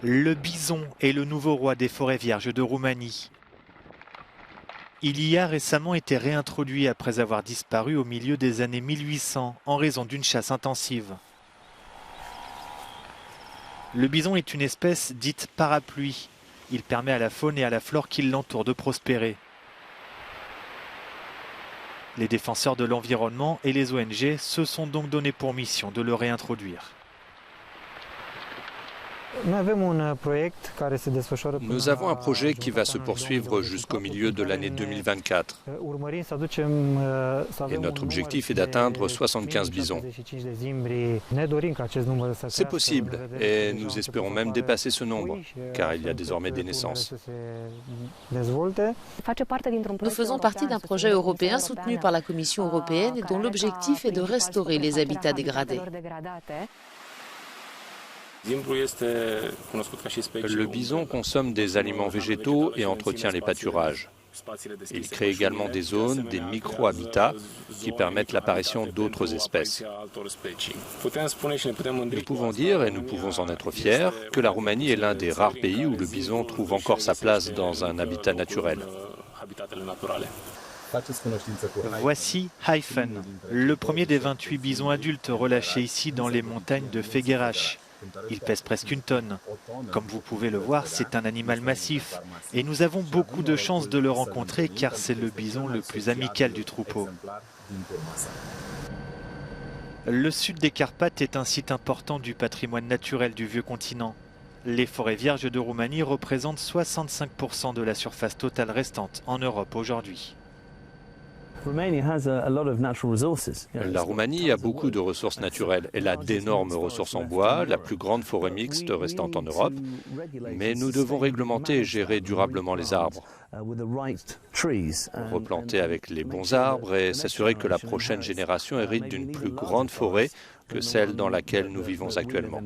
Le bison est le nouveau roi des forêts vierges de Roumanie. Il y a récemment été réintroduit après avoir disparu au milieu des années 1800 en raison d'une chasse intensive. Le bison est une espèce dite parapluie. Il permet à la faune et à la flore qui l'entourent de prospérer. Les défenseurs de l'environnement et les ONG se sont donc donné pour mission de le réintroduire. Nous avons un projet qui va se poursuivre jusqu'au milieu de l'année 2024. Et notre objectif est d'atteindre 75 bisons. C'est possible et nous espérons même dépasser ce nombre, car il y a désormais des naissances. Nous faisons partie d'un projet européen soutenu par la Commission européenne et dont l'objectif est de restaurer les habitats dégradés. Le bison consomme des aliments végétaux et entretient les pâturages. Il crée également des zones, des micro-habitats qui permettent l'apparition d'autres espèces. Nous pouvons dire, et nous pouvons en être fiers, que la Roumanie est l'un des rares pays où le bison trouve encore sa place dans un habitat naturel. Voici Hyphen, le premier des 28 bisons adultes relâchés ici dans les montagnes de Fegeraș. Il pèse presque une tonne. Comme vous pouvez le voir, c'est un animal massif. Et nous avons beaucoup de chance de le rencontrer car c'est le bison le plus amical du troupeau. Le sud des Carpates est un site important du patrimoine naturel du vieux continent. Les forêts vierges de Roumanie représentent 65% de la surface totale restante en Europe aujourd'hui. La Roumanie a beaucoup de ressources naturelles. Elle a d'énormes ressources en bois, la plus grande forêt mixte restante en Europe. Mais nous devons réglementer et gérer durablement les arbres. Replanter avec les bons arbres et s'assurer que la prochaine génération hérite d'une plus grande forêt que celle dans laquelle nous vivons actuellement.